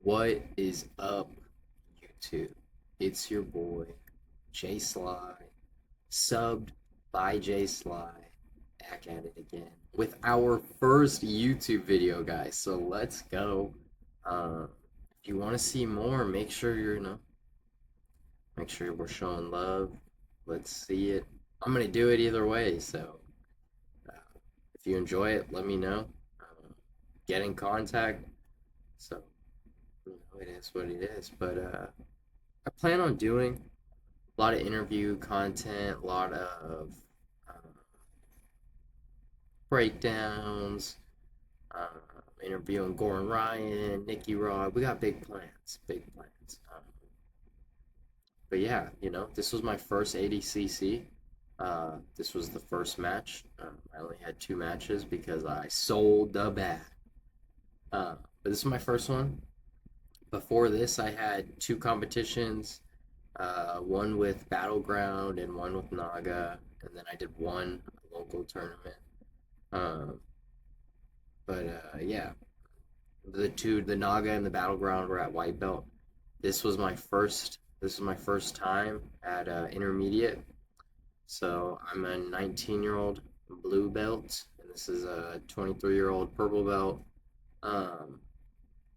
What is up, YouTube? It's your boy, Jay Sly, subbed by Jay Sly, back at it again with our first YouTube video, guys. So let's go. If you want to see more, make sure make sure we're showing love. Let's see it. I'm gonna do it either way. So uh, if you enjoy it, let me know. Get in contact. So it is what it is. But I plan on doing a lot of interview content, a lot of uh, breakdowns, uh, interviewing Goran Ryan, Nicky Rod. We got big plans, big plans. But yeah, this was my first ADCC. This was the first match. I only had two matches because I sold the bag. But this is my first one. Before this, I had two competitions, one with Battleground and one with Naga, and then I did one local tournament. Um, but yeah, the Naga and the Battleground were at white belt. This was my first. This is my first time at intermediate. So I'm a 19-year-old blue belt, and this is a 23-year-old purple belt. Um,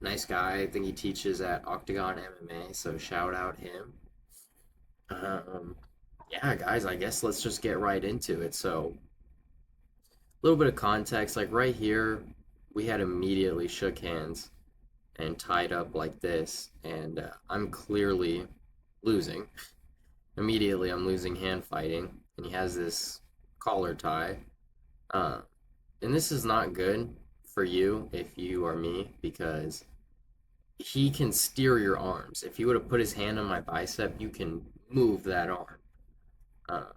Nice guy. I think he teaches at Octagon MMA, so shout out him. Um, yeah, guys, I guess let's just get right into it. So, a little bit of context, like right here, we had immediately shook hands and tied up like this, and I'm clearly losing. Immediately, I'm losing hand fighting, and he has this collar tie. Uh, and this is not good for you if you are me because he can steer your arms. If he would have put his hand on my bicep, you can move that arm. Um,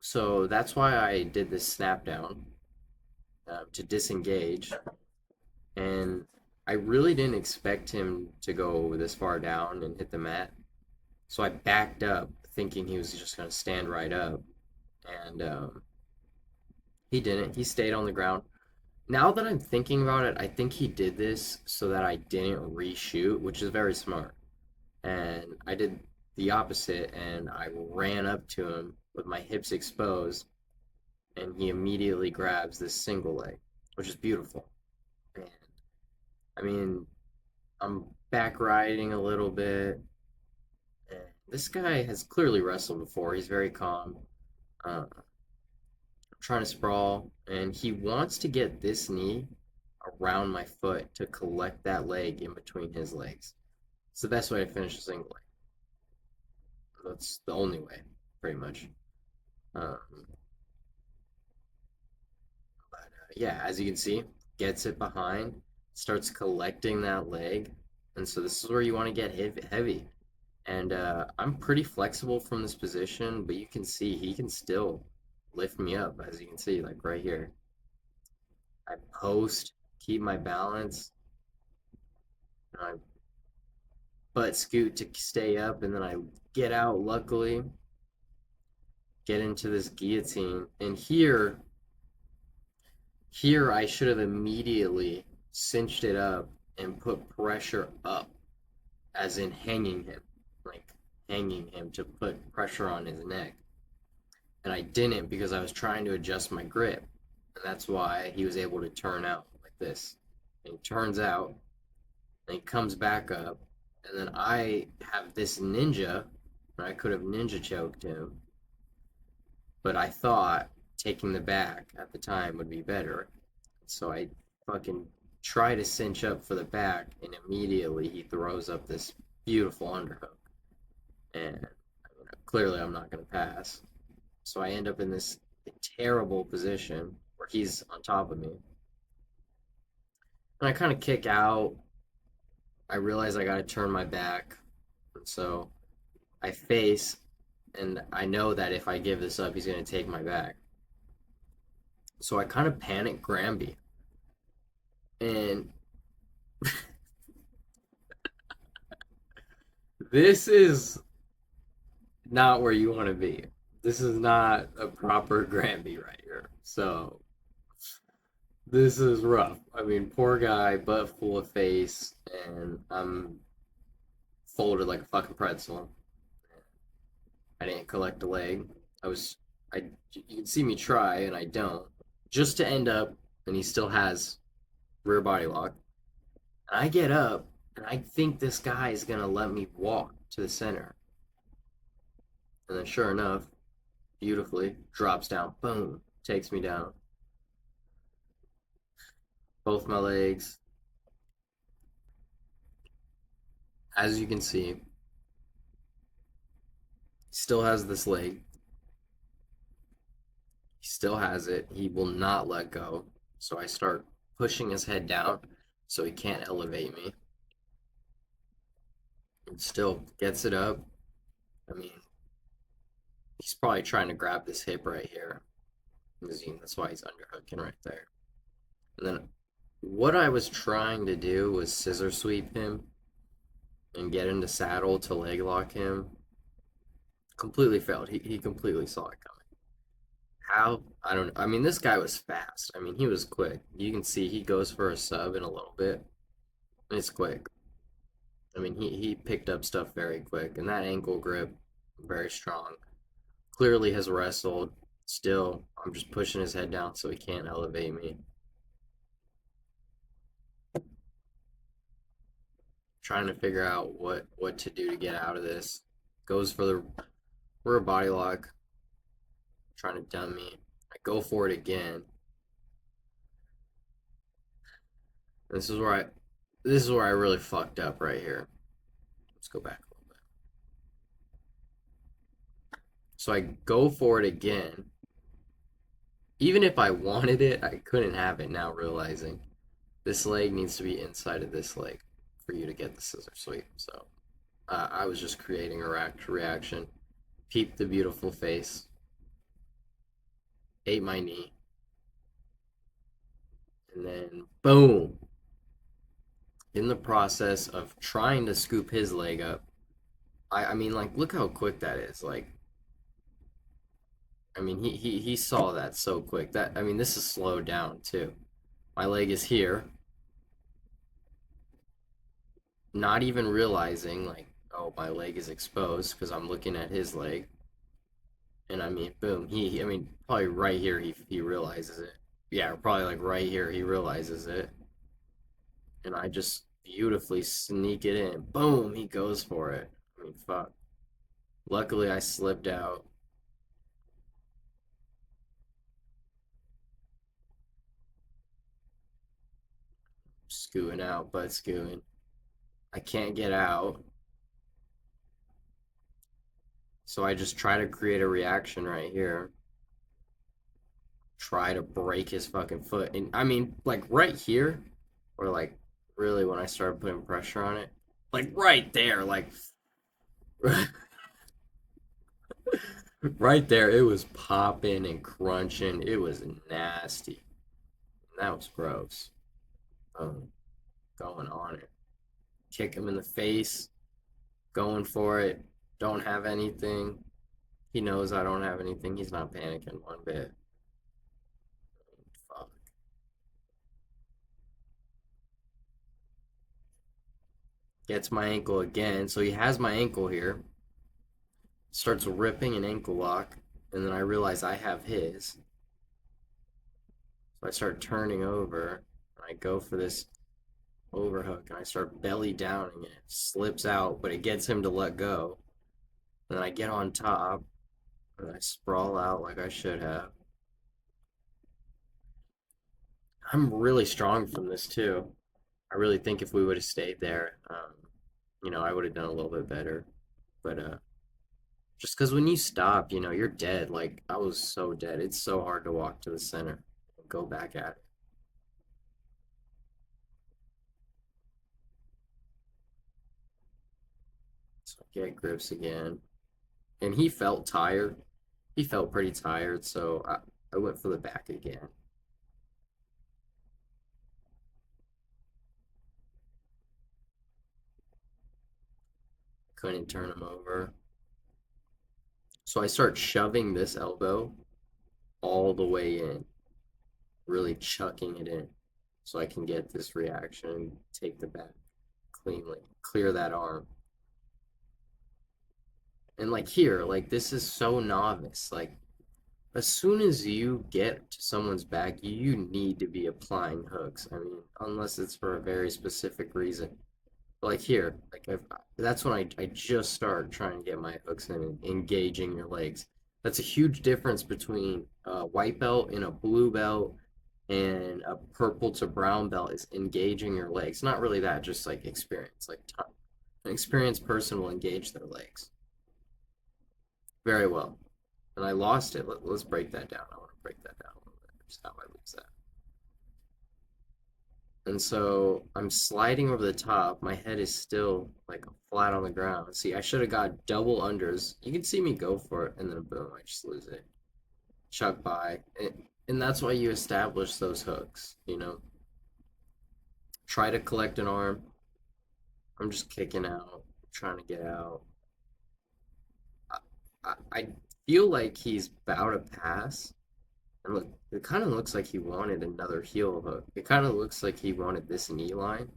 so that's why I did this snap down to disengage, and I really didn't expect him to go this far down and hit the mat. So I backed up, thinking he was just going to stand right up, and he didn't. He stayed on the ground. Now that I'm thinking about it, I think he did this so that I didn't reshoot, which is very smart. And I did the opposite, and I ran up to him with my hips exposed, and he immediately grabs this single leg, which is beautiful. And I mean, I'm back riding a little bit, and this guy has clearly wrestled before. He's very calm, trying to sprawl, and he wants to get this knee around my foot to collect that leg in between his legs. It's the best way to finish a single leg. That's the only way, pretty much. Um, but yeah, as you can see, gets it behind, starts collecting that leg, and so this is where you want to get heavy. And I'm pretty flexible from this position, but you can see he can still lift me up, as you can see, like right here. I post, keep my balance, and I butt scoot to stay up, and then I get out, luckily, get into this guillotine. And here I should have immediately cinched it up and put pressure up, as in hanging him, like hanging him to put pressure on his neck. And I didn't because I was trying to adjust my grip. And that's why he was able to turn out like this. And he turns out, and he comes back up, and then I have this ninja, and I could have ninja choked him, but I thought taking the back at the time would be better. So I fucking try to cinch up for the back, and immediately he throws up this beautiful underhook. And clearly I'm not going to pass. So I end up in this terrible position where he's on top of me. And I kind of kick out. I realize I got to turn my back. And so I face, and I know that if I give this up, he's going to take my back. So I kind of panic Granby. And this is not where you want to be. This is not a proper Granby right here. So This is rough. I mean, poor guy, butt full of face, and I'm folded like a fucking pretzel. I didn't collect a leg. I was, I, you can see me try, and I don't. Just to end up, and he still has rear body lock. And I get up, and I think this guy is gonna let me walk to the center. And then, sure enough, beautifully drops down. Boom, takes me down. Both my legs. As you can see, still has this leg. He still has it. He will not let go. So I start pushing his head down so he can't elevate me. And still gets it up. I mean, he's probably trying to grab this hip right here. That's why he's underhooking right there. And then what I was trying to do was scissor sweep him and get into saddle to leg lock him. Completely failed. He completely saw it coming. How? I don't know. I mean, this guy was fast. I mean, he was quick. You can see he goes for a sub in a little bit. It's quick. I mean, he picked up stuff very quick, and that ankle grip, very strong. Clearly has wrestled. Still, I'm just pushing his head down so he can't elevate me. Trying to figure out what to do to get out of this. Goes for the rear body lock, trying to dump me. I go for it again. This is where I this is where I really fucked up right here. Let's go back a little bit. So I go for it again. Even if I wanted it, I couldn't have it now realizing this leg needs to be inside of this leg for you to get the scissor sweep. So I was just creating a reaction. Peep the beautiful face. Ate my knee. And then boom. In the process of trying to scoop his leg up, I mean, like, look how quick that is. Like, I mean, he saw that so quick. That I mean, this is slowed down too. My leg is here, not even realizing like, oh, my leg is exposed because I'm looking at his leg. And I mean, boom, I mean, probably right here he realizes it. Yeah, probably like right here he realizes it. And I just beautifully sneak it in. Boom, he goes for it. I mean, fuck. Luckily, I slipped out. Scooting out, but scooting. I can't get out. So I just try to create a reaction right here. Try to break his fucking foot. And I mean, like right here, or like really when I started putting pressure on it, like right there, like right there, it was popping and crunching. It was nasty. That was gross. Um, Going on it. Kick him in the face, going for it. Don't have anything. He knows I don't have anything. He's not panicking one bit. Fuck. Gets my ankle again. So he has my ankle here. Starts ripping an ankle lock. And then I realize I have his. So I start turning over. And I go for this overhook. And I start belly downing it. Slips out, but it gets him to let go. And then I get on top. And I sprawl out like I should have. I'm really strong from this too. I really think if we would have stayed there, I would have done a little bit better. But just because when you stop, you're dead. Like I was so dead. It's so hard to walk to the center and go back at it. So I get grips again, and he felt tired. He felt pretty tired, so I went for the back again. Couldn't turn him over. So I start shoving this elbow all the way in. really chucking it in so I can get this reaction and take the back cleanly, clear that arm. And like here, like this is so novice. Like as soon as you get to someone's back, you need to be applying hooks. I mean, unless it's for a very specific reason. But like here, that's when I just start trying to get my hooks in and engaging your legs. That's a huge difference between a white belt and a blue belt and a purple to brown belt is engaging your legs. Not really that, just like experience. Like time. An experienced person will engage their legs very well. And I lost it. Let's break that down. I want to break that down a little bit. Just how I lose that. And so I'm sliding over the top. My head is still like flat on the ground. See, I should have got double unders. You can see me go for it, and then boom, I just lose it. Chuck by. And that's why you establish those hooks, you know? Try to collect an arm. I'm just kicking out, trying to get out. I feel like he's about to pass. And look, it kind of looks like he wanted another heel hook. It kind of looks like he wanted this knee line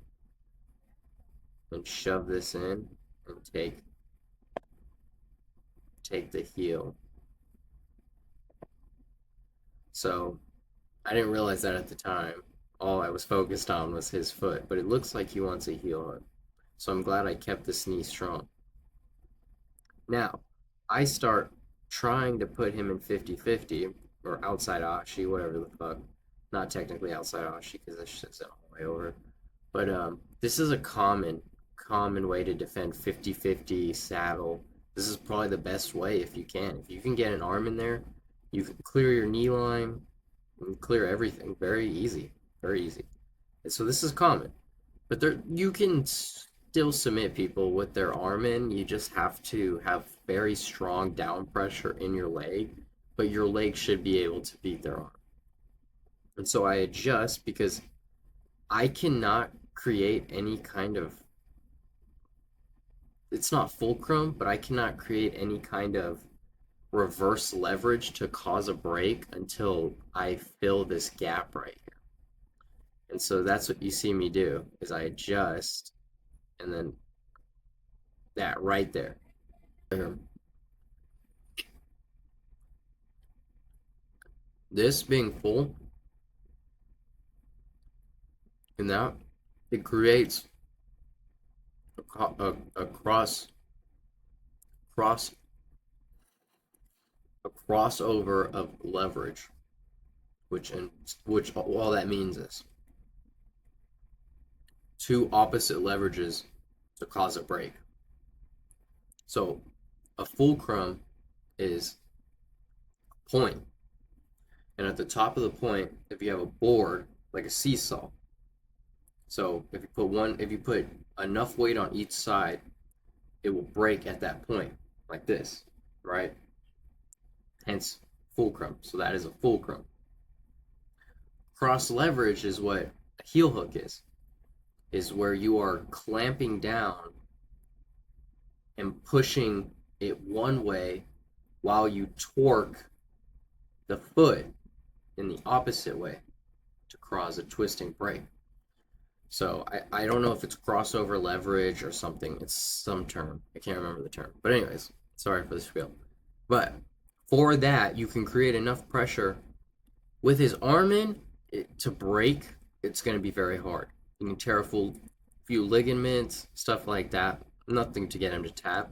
and shove this in and take the heel. So I didn't realize that at the time. All I was focused on was his foot, but it looks like he wants a heel hook. So I'm glad I kept this knee strong. Now, I start trying to put him in 50-50 or outside Ashi, whatever the fuck. Not technically outside Ashi because this shit's all the way over. But this is a common way to defend 50-50 saddle. This is probably the best way if you can. If you can get an arm in there, you can clear your knee line and clear everything. Very easy. Very easy. And so this is common. But there you can still submit people with their arm in. You just have to have very strong down pressure in your leg, but your leg should be able to beat their arm. And so I adjust because I cannot create any kind of, it's not fulcrum, but I cannot create any kind of reverse leverage to cause a break until I fill this gap right here. And so that's what you see me do is I adjust and then that right there. This being full and that it creates a cross a crossover of leverage, which all that means is two opposite leverages to cause a break. So a fulcrum is a point, and at the top of the point, if you have a board like a seesaw, so if you put enough weight on each side, it will break at that point, like this, right? Hence fulcrum. So that is a fulcrum. Cross leverage is what a heel hook is where you are clamping down and pushing it one way while you torque the foot in the opposite way to cause a twisting break. So I don't know if it's crossover leverage or something. It's some term. I can't remember the term. But anyways, sorry for the spiel. But for that, you can create enough pressure with his arm in to break. It's going to be very hard. You can tear a few ligaments, stuff like that. Nothing to get him to tap.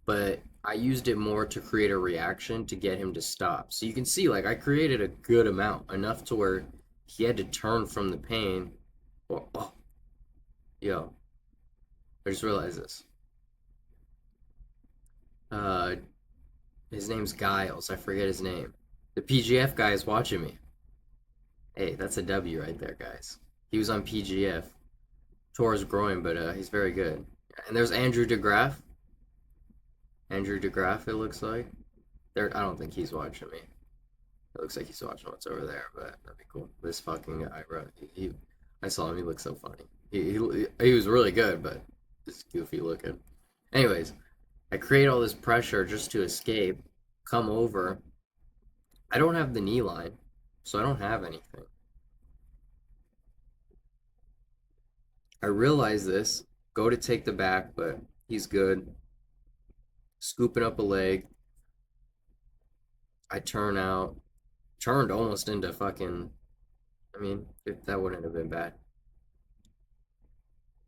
But I used it more to create a reaction to get him to stop. So you can see, like, I created a good amount, enough to where he had to turn from the pain. Oh, yo, I just realized this. Uh, his name's Giles. I forget his name. The PGF guy is watching me. Hey, that's a W right there, guys. He was on PGF. Tore his groin, but he's very good. And there's Andrew DeGraff. Andrew DeGraff, it looks like. There, I don't think he's watching me. It looks like he's watching what's over there, but that'd be cool. This fucking guy, bro. I saw him. He looked so funny. He was really good, but just goofy looking. Anyways, I create all this pressure just to escape, come over. I don't have the knee line, so I don't have anything. I realize this, go to take the back, but he's good. Scooping up a leg. I turn out, turned almost into fucking, I mean, if that wouldn't have been bad.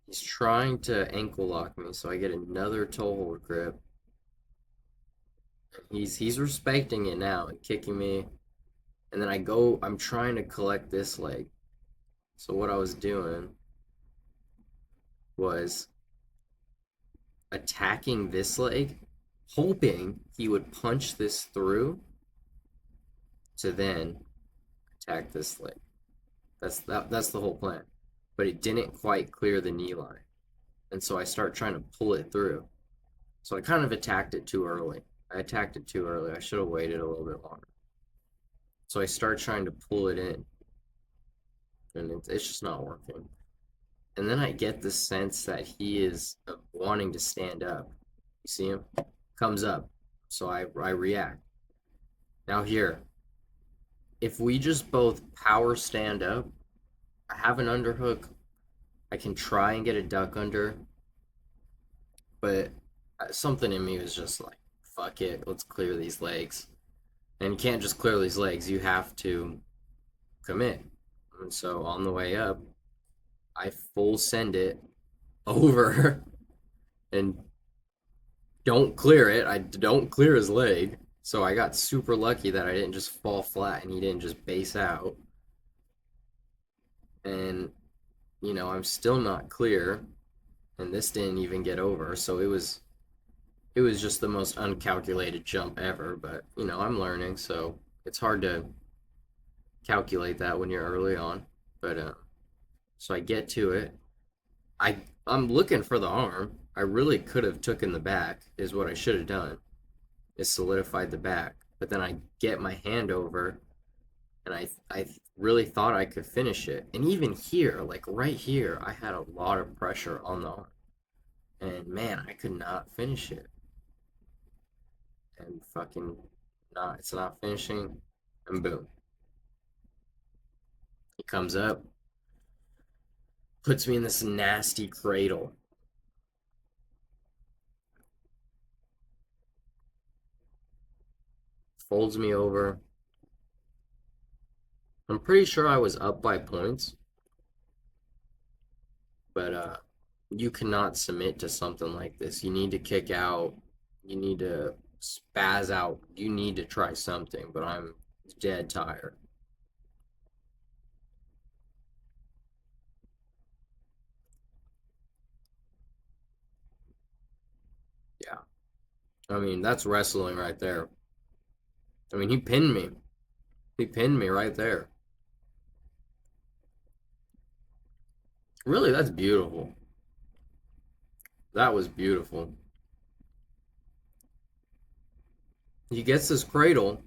He's trying to ankle lock me, so I get another toe hold grip. He's respecting it now and kicking me. And then I'm trying to collect this leg. So what I was doing was attacking this leg, hoping he would punch this through to then attack this leg. That's the whole plan. But it didn't quite clear the knee line. And so I start trying to pull it through. So I kind of attacked it too early. I attacked it too early. I should have waited a little bit longer. So I start trying to pull it in, and it's just not working. And then I get the sense that he is wanting to stand up. You see him? Comes up. So I react. Now here, if we just both power stand up, I have an underhook. I can try and get a duck under, but something in me was just like, fuck it, let's clear these legs. And you can't just clear these legs, you have to commit. And so on the way up, I full send it over and don't clear it. I don't clear his leg. So I got super lucky that I didn't just fall flat and he didn't just base out. And, I'm still not clear. And this didn't even get over. So it was just the most uncalculated jump ever. But, I'm learning. So it's hard to calculate that when you're early on. But, so I get to it. I I'm looking for the arm. I really could have taken the back, is what I should have done, is solidified the back. But then I get my hand over, and I really thought I could finish it. And even here, like right here, I had a lot of pressure on the arm, and man, I could not finish it. And fucking not, it's not finishing, and boom, he comes up, puts me in this nasty cradle. Folds me over. I'm pretty sure I was up by points, but you cannot submit to something like this. You need to kick out. You need to spaz out. You need to try something, but I'm dead tired. Yeah. I mean, that's wrestling right there. I mean, he pinned me. He pinned me right there. Really, that's beautiful. That was beautiful. He gets this cradle,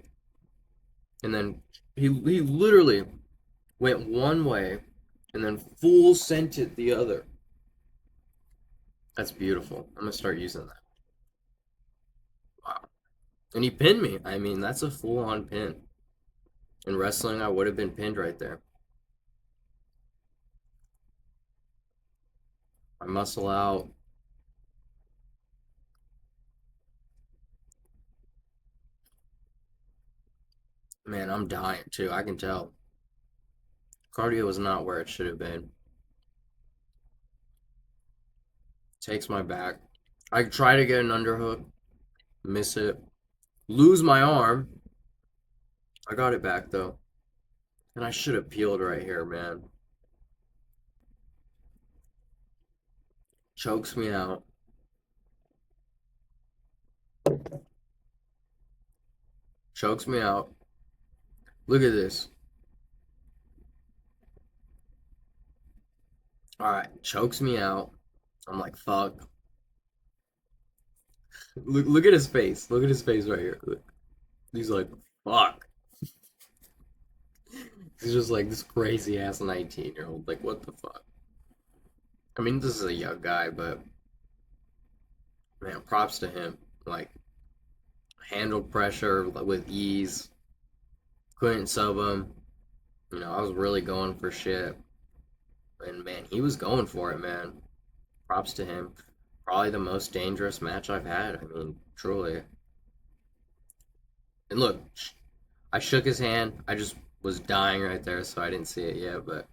and then he literally went one way and then full sent it the other. That's beautiful. I'm gonna start using that. Wow. And he pinned me. I mean, that's a full on pin. In wrestling, I would have been pinned right there. I muscle out. Man, I'm dying too. I can tell. Cardio is not where it should have been. Takes my back. I try to get an underhook, miss it, lose my arm. I got it back though. And I should have peeled right here, man. Chokes me out. Chokes me out. Look at this. All right, chokes me out. I'm like, fuck. Look at his face. Look at his face right here. Look. He's like, fuck. He's just like this crazy ass 19-year-old. Like, what the fuck? I mean, this is a young guy, but man, props to him. Like, handled pressure with ease. Couldn't sub him. I was really going for shit. And man, he was going for it, man. Props to him. Probably the most dangerous match I've had. I mean, truly. And look, I shook his hand. I just was dying right there, so I didn't see it yet, but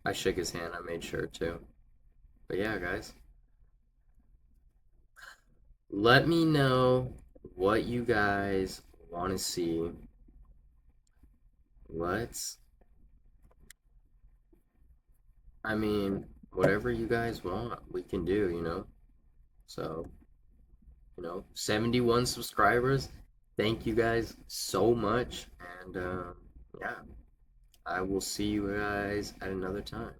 I shook his hand. I made sure to. But yeah, guys, let me know what you guys want to see. Let's, I mean, whatever you guys want, we can do, you know? So, 71 subscribers. Thank you guys so much. And yeah, I will see you guys at another time.